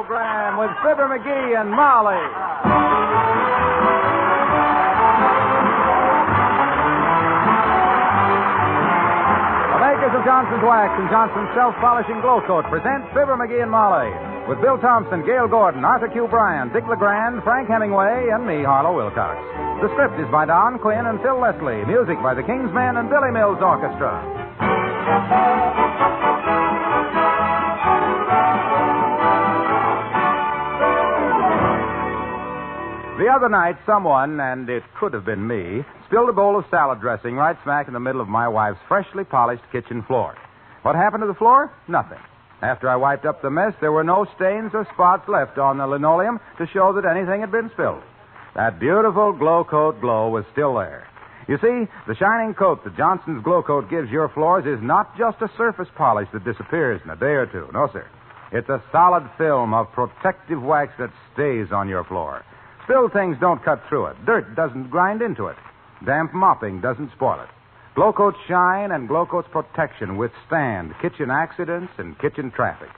program with Fibber McGee and Molly. The makers of Johnson's Wax and Johnson's Self-Polishing Glow Coat present Fibber McGee and Molly with Bill Thompson, Gail Gordon, Arthur Q. Bryan, Dick LeGrand, Frank Hemingway, and me, Harlow Wilcox. The script is by Don Quinn and Phil Leslie. Music by the Kingsmen and Billy Mills Orchestra. The other night, someone, and it could have been me, spilled a bowl of salad dressing right smack in the middle of my wife's freshly polished kitchen floor. What happened to the floor? Nothing. After I wiped up the mess, there were no stains or spots left on the linoleum to show that anything had been spilled. That beautiful Glow Coat glow was still there. You see, the shining coat that Johnson's Glow Coat gives your floors is not just a surface polish that disappears in a day or two. No, sir. It's a solid film of protective wax that stays on your floor. Spilled things don't cut through it. Dirt doesn't grind into it. Damp mopping doesn't spoil it. Glow Coat's shine and Glow Coat's protection withstand kitchen accidents and kitchen traffic.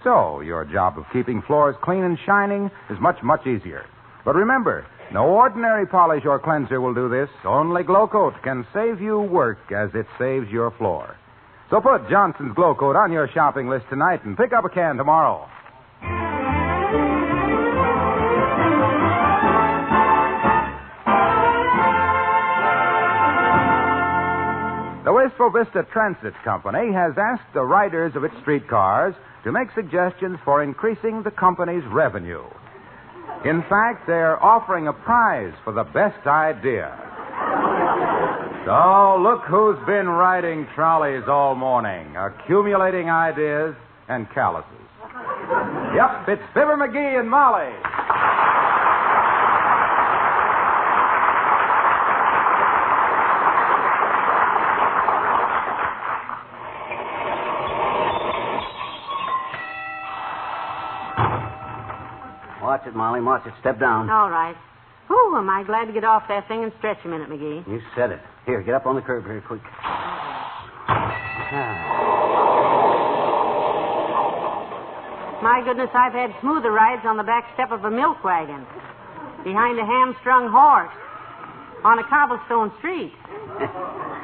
So, your job of keeping floors clean and shining is much, much easier. But remember, no ordinary polish or cleanser will do this. Only Glow Coat can save you work as it saves your floor. So put Johnson's Glow Coat on your shopping list tonight and pick up a can tomorrow. The Wistful Vista Transit Company has asked the riders of its streetcars to make suggestions for increasing the company's revenue. In fact, they're offering a prize for the best idea. So, look who's been riding trolleys all morning, accumulating ideas and calluses. Yep, it's Fibber McGee and Molly. Watch it, Molly. Watch it. Step down. All right. Whew, am I glad to get off that thing and stretch a minute, McGee. You said it. Here, get up on the curb very quick. My goodness, I've had smoother rides on the back step of a milk wagon, behind a hamstrung horse, on a cobblestone street.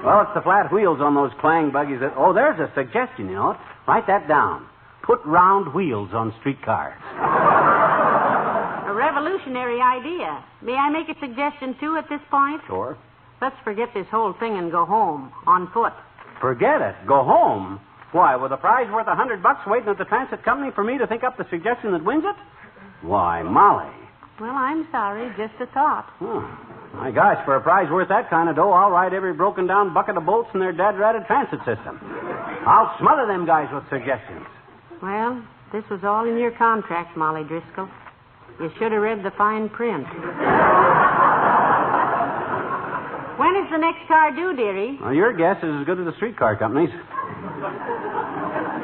Well, it's the flat wheels on those clang buggies that... Oh, there's a suggestion, you know. Write that down. Put round wheels on streetcars. A revolutionary idea. May I make a suggestion, too, at this point? Sure. Let's forget this whole thing and go home, on foot. Forget it. Go home. Why, with a prize worth $100 waiting at the transit company for me to think up the suggestion that wins it? Why, Molly. Well, I'm sorry. Just a thought. Oh, my gosh, for a prize worth that kind of dough, I'll ride every broken-down bucket of bolts in their dad-ratted transit system. I'll smother them guys with suggestions. Well, this was all in your contract, Molly Driscoll. You should have read the fine print. When is the next car due, dearie? Well, your guess is as good as the streetcar company's.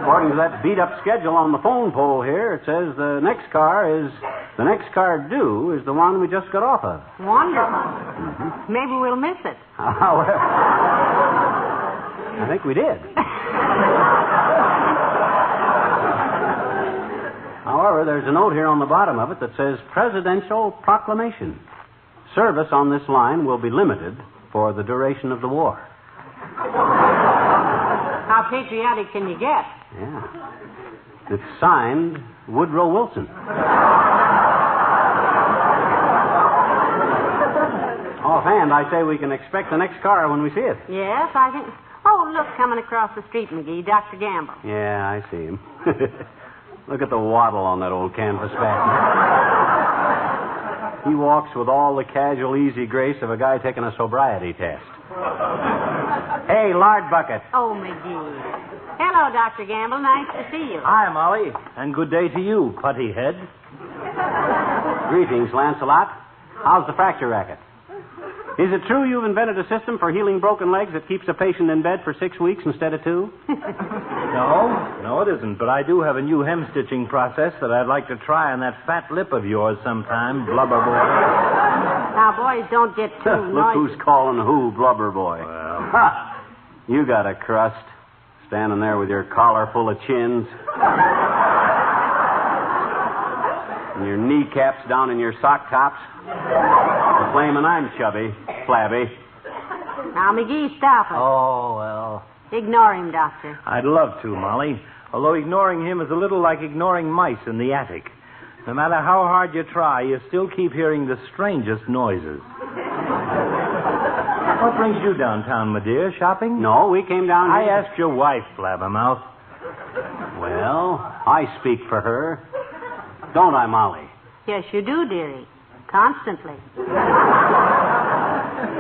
According to that beat-up schedule on the phone pole here, it says the next car due is the one we just got off of. Wonderful. Mm-hmm. Maybe we'll miss it. Well, I think we did. However, there's a note here on the bottom of it that says Presidential Proclamation. Service on this line will be limited for the duration of the war. How patriotic can you get? Yeah. It's signed Woodrow Wilson. Offhand, I say we can expect the next car when we see it. Yes, I think... Oh, look, coming across the street, McGee, Dr. Gamble. Yeah, I see him. Look at the waddle on that old canvas back. He walks with all the casual, easy grace of a guy taking a sobriety test. Hey, lard bucket. Oh, McGee. Hello, Dr. Gamble. Nice to see you. Hi, Molly. And good day to you, putty head. Greetings, Lancelot. How's the fracture racket? Is it true you've invented a system for healing broken legs that keeps a patient in bed for 6 weeks instead of 2? No, it isn't. But I do have a new hem-stitching process that I'd like to try on that fat lip of yours sometime, blubber boy. Now, boys, don't get too Look noisy. who's calling who blubber boy. Well. Ha! You got a crust, standing there with your collar full of chins. And your kneecaps down in your sock tops. Claiming I'm chubby, flabby. Now, McGee, stop it. Oh, well. Ignore him, Doctor. I'd love to, Molly. Although ignoring him is a little like ignoring mice in the attic. No matter how hard you try, you still keep hearing the strangest noises. What brings you downtown, my dear? Shopping? No, we came down I here. asked your wife, Blabbermouth. Well, I speak for her. Don't I, Molly? Yes, you do, dearie. Constantly. We're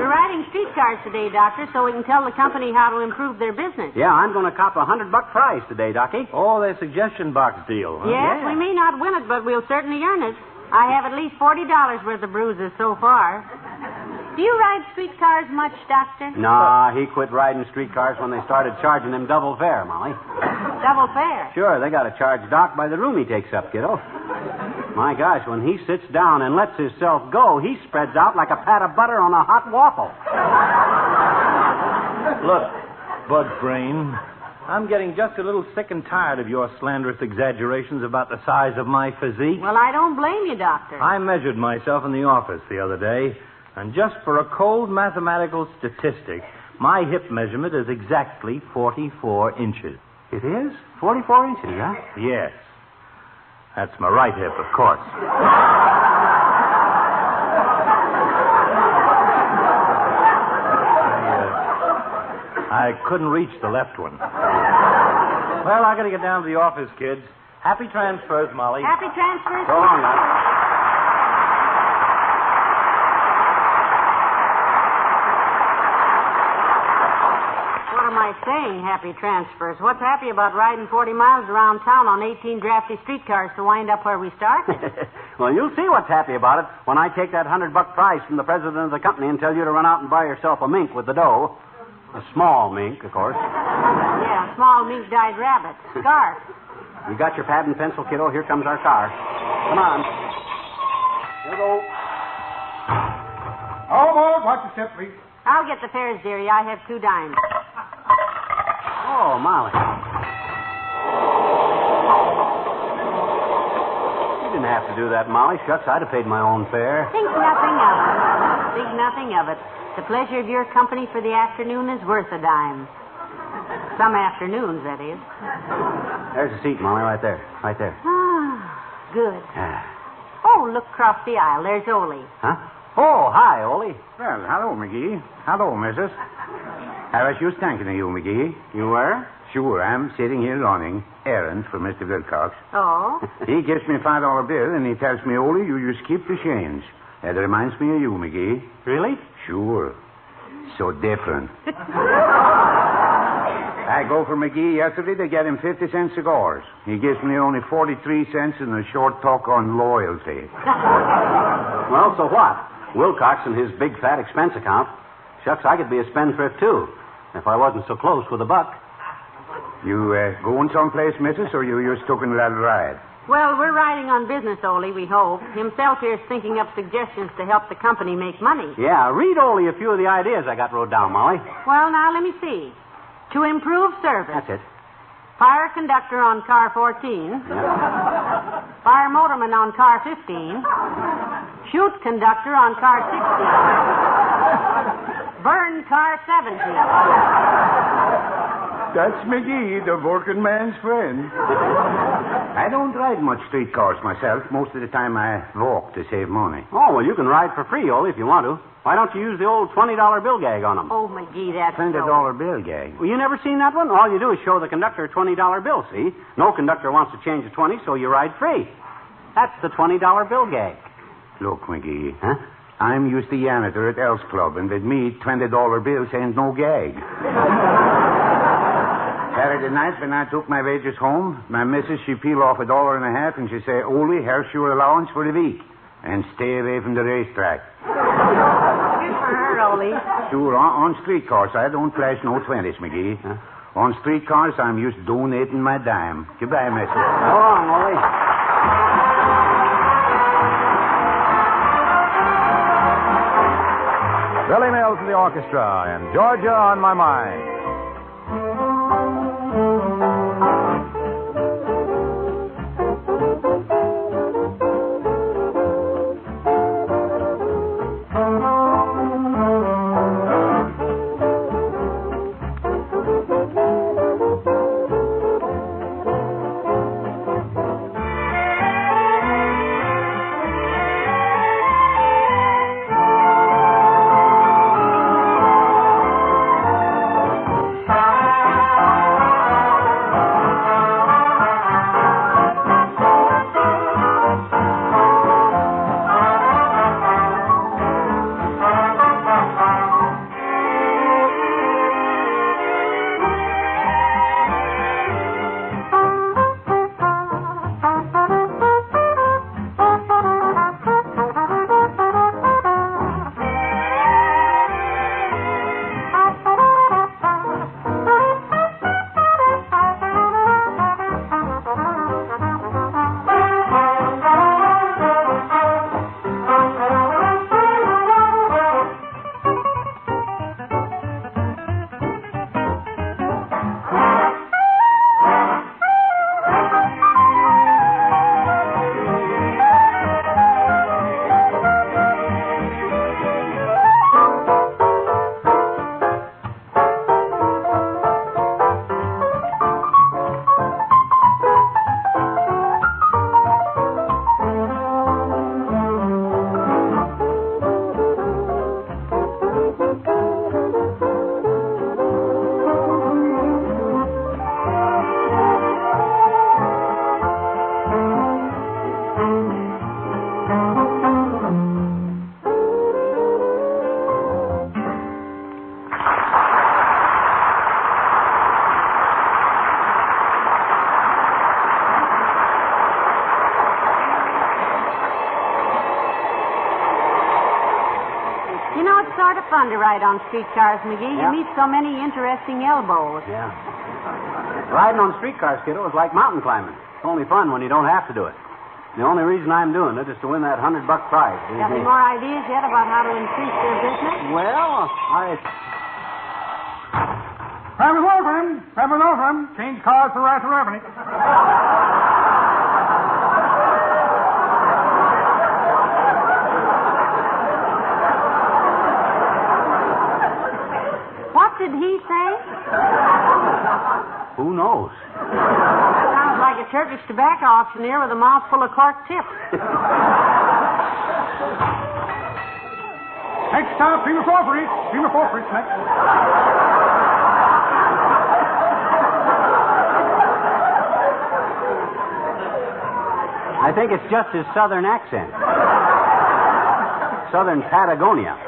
riding streetcars today, Doctor, so we can tell the company how to improve their business. Yeah, I'm going to cop a $100 prize today, Docky. Oh, the suggestion box deal, huh? Yes, we may not win it, but we'll certainly earn it. I have at least $40 worth of bruises so far. Do you ride streetcars much, Doctor? Nah, he quit riding streetcars when they started charging him double fare, Molly. Double fare? Sure, they got to charge Doc by the room he takes up, kiddo. My gosh, when he sits down and lets himself go, he spreads out like a pat of butter on a hot waffle. Look, Bud Brain, I'm getting just a little sick and tired of your slanderous exaggerations about the size of my physique. Well, I don't blame you, Doctor. I measured myself in the office the other day, and just for a cold mathematical statistic, my hip measurement is exactly 44 inches. It is? 44 inches, huh? Yes. That's my right hip, of course. I couldn't reach the left one. Well, I gotta get down to the office, kids. Happy transfers, Molly. Happy transfers. So long, Doc. What am I saying, happy transfers? What's happy about riding 40 miles around town on 18 drafty streetcars to wind up where we started? Well, you'll see what's happy about it when I take that $100 prize from the president of the company and tell you to run out and buy yourself a mink with the dough. A small mink, of course. Yeah, small mink-dyed rabbit. Scarf. You got your pad and pencil, kiddo? Here comes our car. Come on. Here we go. Almost. Watch your step, please. I'll get the fares, dearie. I have 2 dimes. Oh, Molly. You didn't have to do that, Molly. Shucks, I'd have paid my own fare. Think nothing of it. Think nothing of it. The pleasure of your company for the afternoon is worth a dime. Some afternoons, that is. There's a seat, Molly, right there. Right there. Ah, good. Oh, look across the aisle. There's Ole. Huh? Oh, hi, Ole. Well, hello, McGee. Hello, Mrs. I was just thinking of you, McGee. You were? Sure, I'm sitting here running errands for Mr. Wilcox. Oh? He gives me a $5 bill, and he tells me, Ole, you just keep the change. That reminds me of you, McGee. Really? Sure. So different. I go for McGee yesterday to get him 50-cent cigars. He gives me only 43 cents in a short talk on loyalty. Well, so what? Wilcox and his big fat expense account. Shucks, I could be a spendthrift, too, if I wasn't so close with a buck. You going someplace, missus, or you just taking a little ride? Well, we're riding on business, Ole, we hope. Himself here's thinking up suggestions to help the company make money. Yeah, read Ole a few of the ideas I got wrote down, Molly. Well, now, let me see. To improve service. That's it. Fire conductor on car 14. Yeah. Fire motorman on car 15. Shoot conductor on car 16. Burn car 17. That's McGee, the working man's friend. I don't ride much streetcars myself. Most of the time I walk to save money. Oh, well, you can ride for free, Ole, if you want to. Why don't you use the old $20 bill gag on them? Oh, McGee, that's $20 so... bill gag. Well, you never seen that one? All you do is show the conductor a $20 bill, see? No conductor wants to change a 20, so you ride free. That's the $20 bill gag. Look, McGee. Huh? I'm used to janitor at El's Club, and with me, $20 bills ain't no gag. Saturday night, when I took my wages home, my missus, she peel off $1.50, and she say, Ole, here's your allowance for the week. And stay away from the racetrack. Good for her, Ole. Sure, on streetcars, I don't flash no 20s, McGee. Huh? On streetcars, I'm used to donating my dime. Goodbye, missus. So long, Ole. Billy Mills and the orchestra, and Georgia on My Mind. sort of fun to ride on streetcars, McGee. Yeah. You meet so many interesting elbows. Yeah. Riding on streetcars, kiddo, is like mountain climbing. It's only fun when you don't have to do it. The only reason I'm doing it is to win that $100 prize. Got any more ideas yet about how to increase their business? Well, Family Wolfram! Family Wolfram! Change cars for right to revenue. What did he say? Who knows? Sounds like a Turkish tobacco auctioneer with a mouth full of cork tips. Next stop, Prima Forfeit. Prima Forfeit, next. I think it's just his southern accent. Southern Patagonia.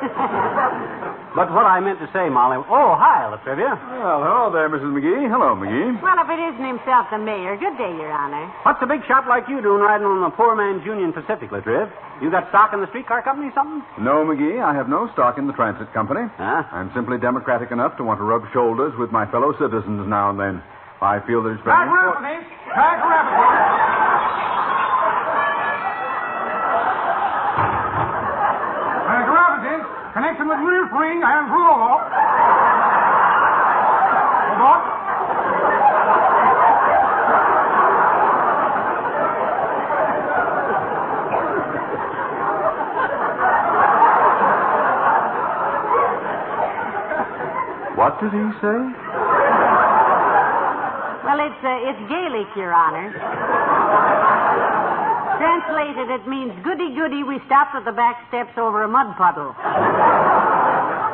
But what I meant to say, Molly... Oh, hi, Latrivia. Well, hello there, Mrs. McGee. Hello, McGee. Well, if it isn't himself, the mayor. Good day, Your Honor. What's a big shot like you doing riding on the poor man's Union Pacific, Latriv? You got stock in the streetcar company or something? No, McGee, I have no stock in the transit company. Huh? I'm simply democratic enough to want to rub shoulders with my fellow citizens now and then. I feel that it's very Back important. rapidly. Back rapidly. Connection with real spring and roll. What? What did he say? Well, it's Gaelic, Your Honor. Translated, it means goody goody, we stopped at the back steps over a mud puddle.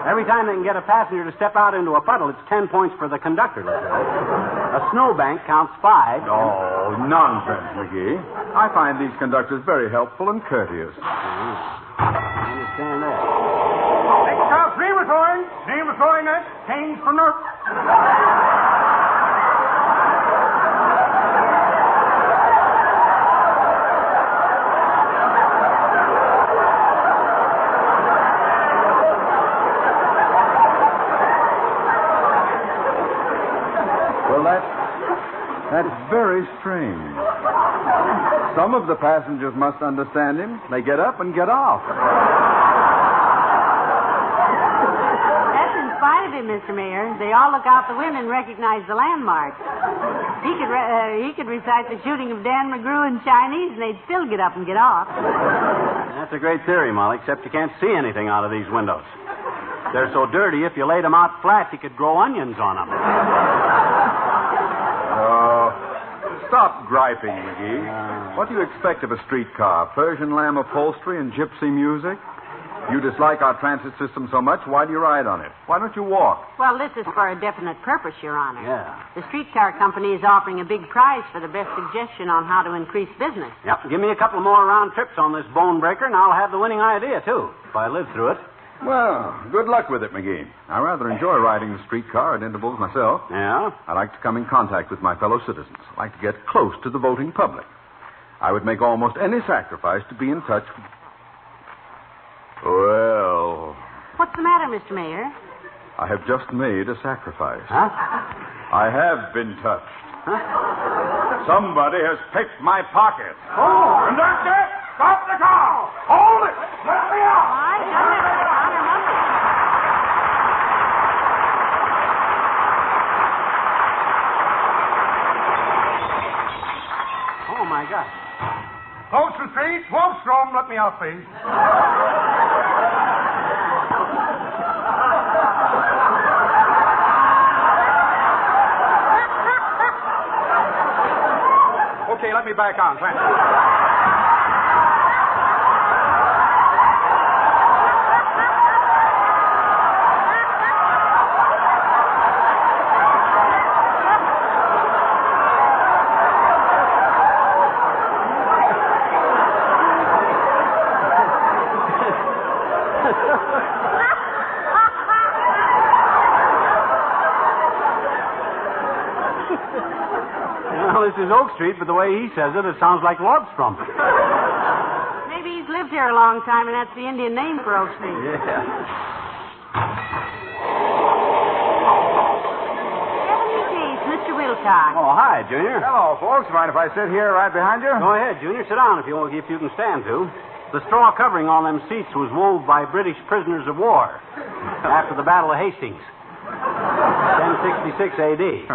Every time they can get a passenger to step out into a puddle, it's 10 points for the conductor. A snowbank counts 5. Oh, nonsense, McGee. I find these conductors very helpful and courteous. I understand that. Next stop, Crematory. Crematory next. Change for nurse. That's very strange. Some of the passengers must understand him. They get up and get off. That's in spite of him, Mr. Mayor. They all look out the window and recognize the landmarks. He could recite the shooting of Dan McGrew in Chinese, and they'd still get up and get off. That's a great theory, Molly, except you can't see anything out of these windows. They're so dirty, if you laid them out flat, you could grow onions on them. Stop griping, McGee. What do you expect of a streetcar? Persian lamb upholstery and gypsy music? You dislike our transit system so much, why do you ride on it? Why don't you walk? Well, this is for a definite purpose, Your Honor. Yeah. The streetcar company is offering a big prize for the best suggestion on how to increase business. Yep. Give me a couple more round trips on this bone breaker, and I'll have the winning idea, too, if I live through it. Well, good luck with it, McGee. I rather enjoy riding the streetcar at intervals myself. Yeah? I like to come in contact with my fellow citizens. I like to get close to the voting public. I would make almost any sacrifice to be in touch with... Well... What's the matter, Mr. Mayor? I have just made a sacrifice. Huh? I have been touched. Huh? Somebody has picked my pocket. Oh! Conductor, stop the car! Hold it! Let me out! I done it, Your Honor. Nothing. Oh, my God. Close the street. Wolfstrom, let me out, please. Okay, let me back on. Thanks. Well, this is Oak Street, but the way he says it, it sounds like Lordstrom. Maybe he's lived here a long time, and that's the Indian name for Oak Street. Yeah. Wilcox. Oh, hi, Junior. Hello, folks. Mind if I sit here right behind you? Go ahead, Junior. Sit down if you can stand to. The straw covering on them seats was wove by British prisoners of war after the Battle of Hastings, 1066 A.D.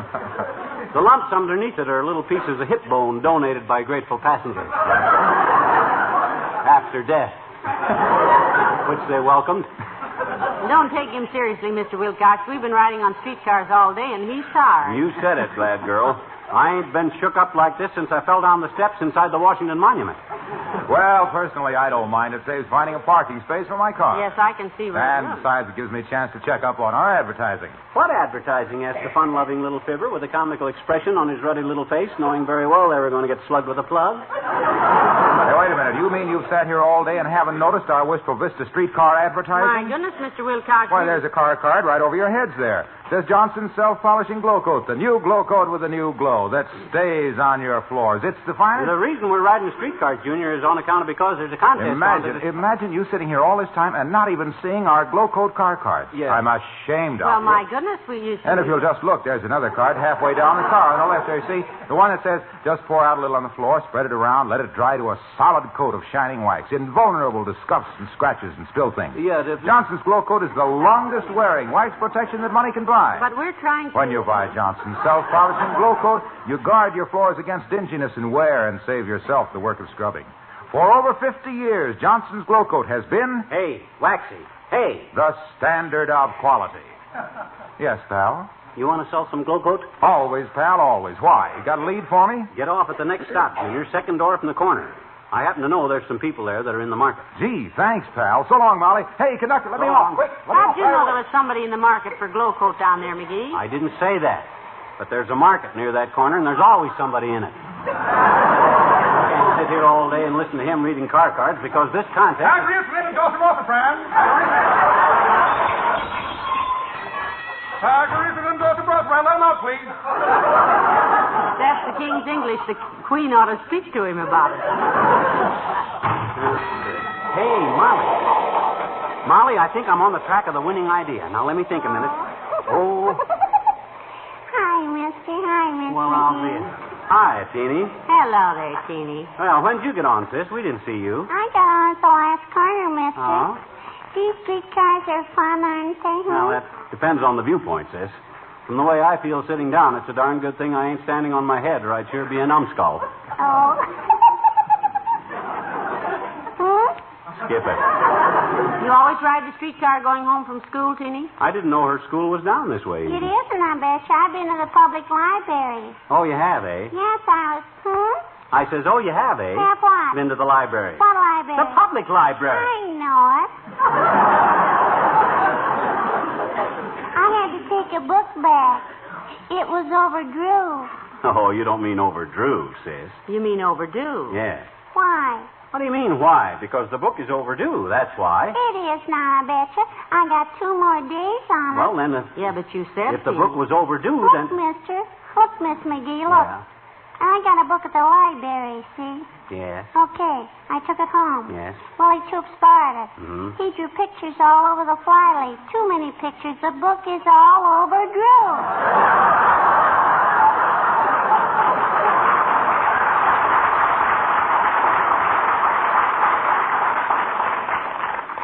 The lumps underneath it are little pieces of hip bone donated by grateful passengers after death, which they welcomed. Don't take him seriously, Mr. Wilcox. We've been riding on streetcars all day, and he's sorry. You said it, glad girl. I ain't been shook up like this since I fell down the steps inside the Washington Monument. Well, personally, I don't mind. It saves finding a parking space for my car. Yes, I can see right And besides, it gives me a chance to check up on our advertising. What advertising? Asked the fun-loving little fibber with a comical expression on his ruddy little face, knowing very well they were going to get slugged with a plug. Hey, wait a minute. You mean you've sat here all day and haven't noticed our Wistful Vista streetcar My advertising? goodness, Mr. Wilcox. Why, there's a car card right over your heads there. Says Johnson's Self-Polishing Glow Coat, the new glow coat with a new glow that stays on your floors. It's the finest. The reason we're riding streetcars, Junior, is on account of because there's a contest. Imagine you sitting here all this time and not even seeing our glow coat car card. Yeah. I'm ashamed of Well, you. my goodness, we used to... And if you'll just look, there's another card halfway down the car on the left there, see? The one that says, just pour out a little on the floor, spread it around, let it dry to a solid coat of shining wax, invulnerable to scuffs and scratches and spill things. Yeah, Johnson's Glow Coat is the longest-wearing wax protection that money can buy. But we're trying to... When you buy Johnson's Self-Polishing Glow Coat, you guard your floors against dinginess and wear and save yourself the work of scrubbing. For over 50 years, Johnson's Glow Coat has been... Hey, Waxy. Hey. The standard of quality. Yes, pal? You want to sell some glow coat? Always, pal, always. Why? You got a lead for me? Get off at the next stop, Junior. Second door from the corner. I happen to know there's some people there that are in the market. Gee, thanks, pal. So long, Molly. Hey, conductor, let me off. Quick, let me How'd off. you know there was somebody in the market for glow coat down there, McGee? I didn't say that. But there's a market near that corner, and there's always somebody in it. I can't sit here all day and listen to him reading car cards because this contest... Agrius, let him go some offer, friend. Agrius, let him go some offer, friend. Let him out, please. That's the King's English. The Queen ought to speak to him about it. Hey, Molly. Molly, I think I'm on the track of the winning idea. Now, let me think a minute. Oh. Hi, mister. Hi, Miss Well, I'll be it. Hi, Teeny. Hello there, Teeny. Well, when'd you get on, sis? We didn't see you. I got on at the last corner, mister. Oh? These streetcars are fun, aren't they? Well, that depends on the viewpoint, sis. From the way I feel sitting down, it's a darn good thing I ain't standing on my head, or I'd sure be a numbskull. Oh. Skip it. You always ride the streetcar going home from school, Teeny? I didn't know her school was down this way. It isn't, I bet you. I've been to the public library. Oh, you have, eh? Yes, I was. I says, oh, you have, eh? Have what? Been to the library. What library? The public library. I know it. I had to take a book back. It was overdue. Oh, you don't mean overdrew, sis. You mean overdue? Yeah. Why? What do you mean, why? Because the book is overdue, that's why. It is now, I bet you. I got 2 more days on it. Well, then, Yeah, but you said if the Teeny. book was overdue, Look, then... mister. Look, Miss McGee, look. Yeah. I got a book at the library, see? Yes. Okay. I took it home. Yes. Well, Troop started. Mm-hmm. He drew pictures all over the flyleaf. Too many pictures. The book is all overdue.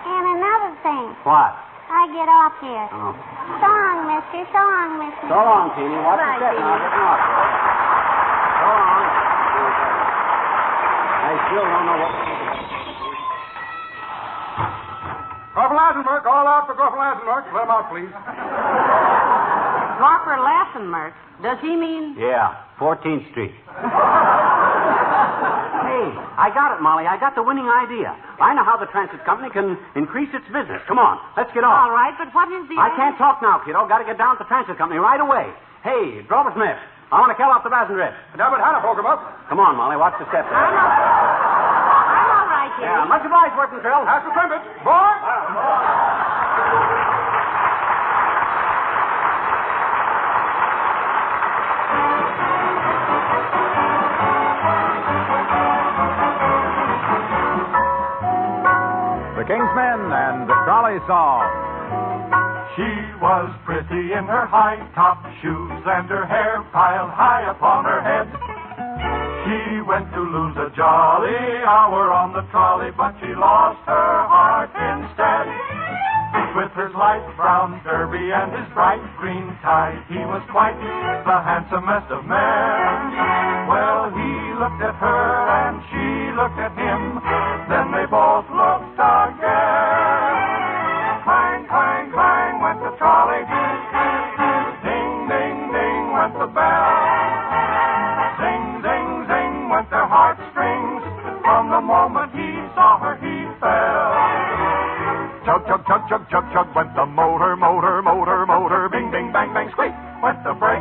And another thing. What? I get off here. Oh. So long, mister. So long, mister. So long, Teeny. Watch Right, your step now. Teeny. Getting off. So long. I still don't know what... Corporal Lazenberg, call out for Corporal Lazenberg. Let him out, please. Corporal Lassenmerk. Does he mean... Yeah, 14th Street. Hey, I got it, Molly. I got the winning idea. I know how the transit company can increase its business. Come on, let's get All off. right, but what is the... I can't talk now, kiddo. Got to get down to the transit company right away. Hey, Drover Smith, I want to kill off the passenger. Now, but Hannah, poke him up. Come on, Molly. Watch the steps. I'm all right, Teeny. Yeah, much obliged, Working Trill. Have to trim it. Boy! The King's Men and the Trolley Song. She was pretty in her high-top shoes and her hair piled high upon her head. She went to lose a jolly hour on the trolley, but she lost her heart instead. With his light brown derby and his bright green tie, he was quite the handsomest of men. Well, he looked at her and she looked at him, then they both looked again. Clang, clang, clang went the trolley. Ding, ding, ding went the bell. Zing, zing, zing went their heartstrings. From the moment he saw her, he fell. Chug, chug, chug, chug, chug, chug went the motor, motor, motor, motor. Bing, bing, bang, bang, squeak went the brake.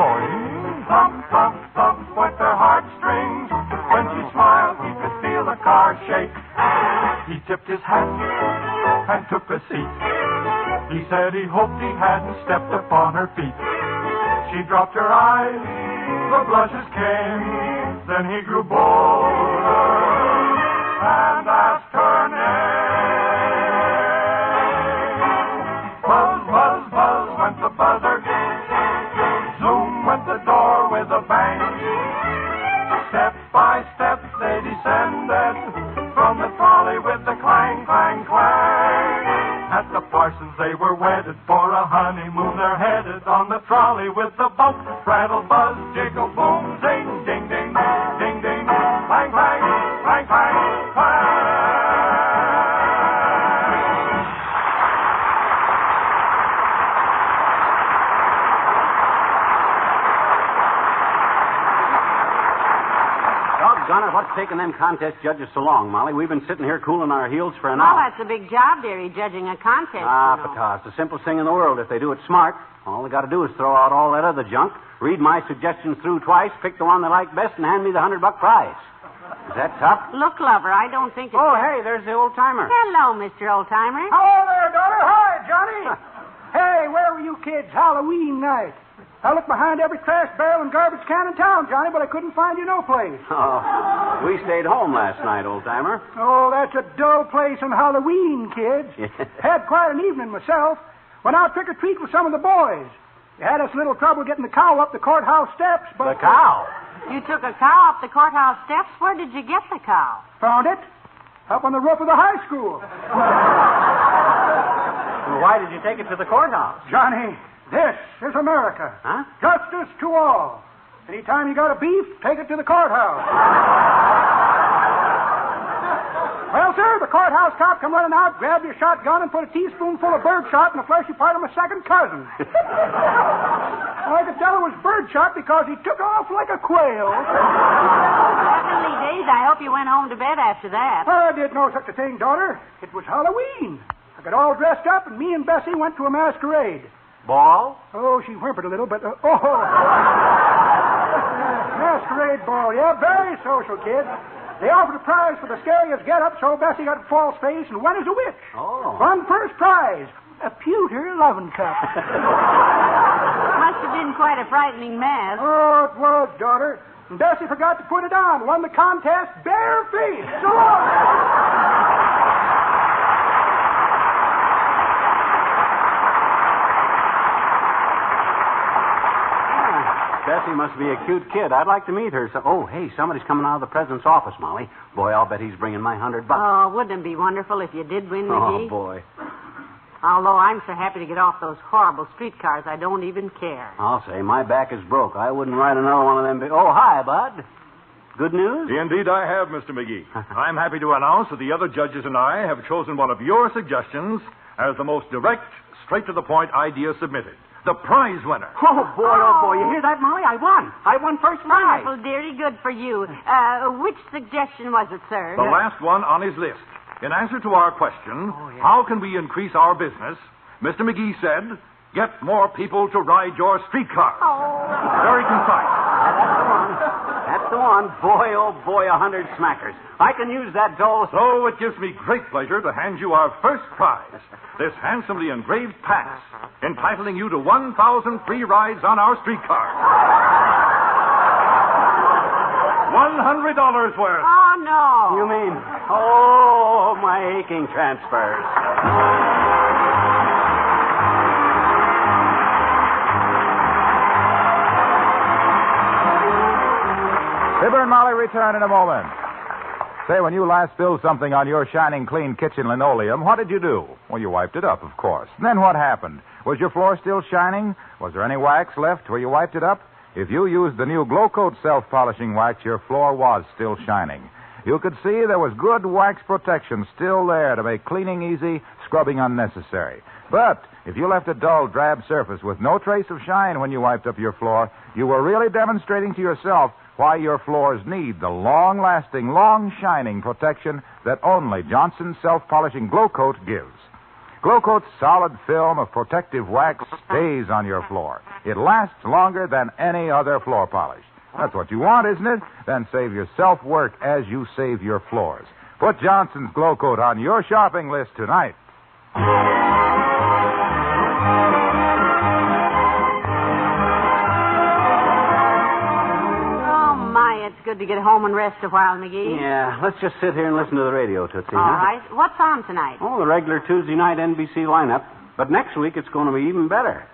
Boing, thump, thump, thump went their heartstrings. When she smiled, he could feel the car shake. He tipped his hat and took a seat. He said he hoped he hadn't stepped upon her feet. She dropped her eyes, the blushes came. Then he grew bolder and asked her name. Buzz, buzz, buzz went the buzzer. Zoom went the door with a bang. Step by step they descended from the trolley with the clang, clang, clang. At the Parsons they were wedded for a honeymoon. They're headed on the trolley with the bump, rattle, buzz, jiggle, boom, zing, ding, ding, ding, ding, clang, clang, clang, clang, clang. Doggone it, what's taking them contest judges so long, Molly? We've been sitting here cooling our heels for an Well, hour. that's a big job, dearie, judging a contest. Pata, it's the simplest thing in the world if they do it smart. All they got to do is throw out all that other junk, read my suggestions through twice, pick the one they like best, and hand me the $100 prize. Is that tough? Look, lover, I don't think it's... Oh, hey, there's the old-timer. Hello, Mr. Old-Timer. Hello there, daughter. Hi, Johnny. Hey, where were you kids Halloween night? I looked behind every trash barrel and garbage can in town, Johnny, but I couldn't find you no place. Oh, we stayed home last night, old-timer. Oh, that's a dull place on Halloween, kids. Had quite an evening myself. Went out trick-or-treat with some of the boys. You had us a little trouble getting the cow up the courthouse steps, but... The cow? You took a cow up the courthouse steps? Where did you get the cow? Found it. Up on the roof of the high school. Well, why did you take it to the courthouse? Johnny, this is America. Huh? Justice to all. Anytime you got a beef, take it to the courthouse. Well, sir, the courthouse cop come running out, grabbed your shotgun, and put a teaspoonful of birdshot in the fleshy part of my second cousin. I could tell it was birdshot because he took off like a quail. Heavenly days, I hope you went home to bed after that. I did no such a thing, daughter. It was Halloween. I got all dressed up, and me and Bessie went to a masquerade. Ball? Oh, she whimpered a little, but... masquerade ball, yeah, very social, kid. They offered a prize for the scariest get-up, so Bessie got a false face and went as a witch. Oh. Won first prize, a pewter loving cup. Must have been quite a frightening mask. Oh, it was, daughter. And Bessie forgot to put it on. Won the contest bare-faced. So long. Bessie must be a cute kid. I'd like to meet her. Oh, hey, somebody's coming out of the president's office, Molly. Boy, I'll bet he's bringing my $100. Oh, wouldn't it be wonderful if you did win, McGee? Oh, boy. Although I'm so happy to get off those horrible streetcars, I don't even care. I'll say, my back is broke. I wouldn't ride another one of them. Oh, hi, Bud. Good news? Indeed, I have, Mr. McGee. I'm happy to announce that the other judges and I have chosen one of your suggestions as the most direct, straight-to-the-point idea submitted. The prize winner. Oh, boy. You hear that, Molly? I won. I won first prize. Wonderful, dearie. Good for you. Which suggestion was it, sir? The last one on his list. In answer to our question, how can we increase our business, Mr. McGee said, get more people to ride your streetcar. Oh. Very concise. That's the one. Boy, oh, boy, 100 smackers. I can use that doll. So it gives me great pleasure to hand you our first prize, this handsomely engraved pass, entitling you to 1,000 free rides on our streetcar. $100 worth. Oh, no. You mean, oh, my aching transfers. Fibber and Molly return in a moment. Say, when you last spilled something on your shining, clean kitchen linoleum, what did you do? Well, you wiped it up, of course. And then what happened? Was your floor still shining? Was there any wax left where you wiped it up? If you used the new Glow Coat self-polishing wax, your floor was still shining. You could see there was good wax protection still there to make cleaning easy, scrubbing unnecessary. But if you left a dull, drab surface with no trace of shine when you wiped up your floor, you were really demonstrating to yourself why your floors need the long-lasting, long-shining protection that only Johnson's self-polishing Glow Coat gives. Glow Coat's solid film of protective wax stays on your floor. It lasts longer than any other floor polish. That's what you want, isn't it? Then save yourself work as you save your floors. Put Johnson's Glow Coat on your shopping list tonight. Oh, my, it's good to get home and rest a while, McGee. Yeah, let's just sit here and listen to the radio, Tootsie. All right. What's on tonight? Oh, the regular Tuesday night NBC lineup. But next week it's going to be even better.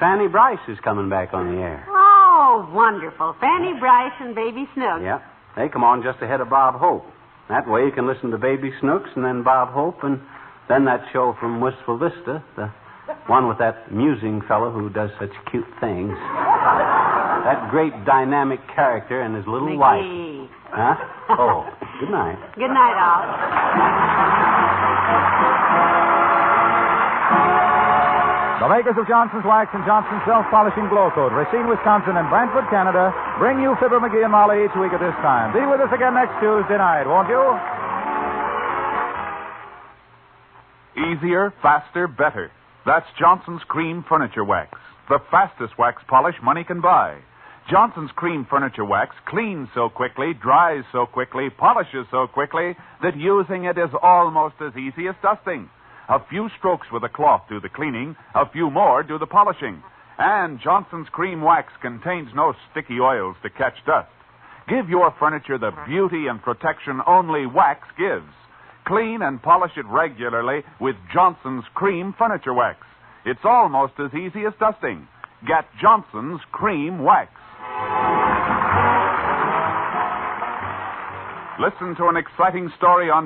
Fanny Bryce is coming back on the air. Oh, wonderful. Fanny Bryce and Baby Snooks. Yeah. They come on just ahead of Bob Hope. That way you can listen to Baby Snooks and then Bob Hope and then that show from Wistful Vista, the one with that musing fellow who does such cute things. That great dynamic character and his little wife. Huh? Oh, good night. Good night, all. The makers of Johnson's Wax and Johnson's Self-Polishing Glow Coat, Racine, Wisconsin, and Brantford, Canada, bring you Fibber McGee and Molly each week at this time. Be with us again next Tuesday night, won't you? Easier, faster, better. That's Johnson's Cream Furniture Wax, the fastest wax polish money can buy. Johnson's Cream Furniture Wax cleans so quickly, dries so quickly, polishes so quickly that using it is almost as easy as dusting. A few strokes with a cloth do the cleaning, a few more do the polishing. And Johnson's Cream Wax contains no sticky oils to catch dust. Give your furniture the beauty and protection only wax gives. Clean and polish it regularly with Johnson's Cream Furniture Wax. It's almost as easy as dusting. Get Johnson's Cream Wax. Listen to an exciting story on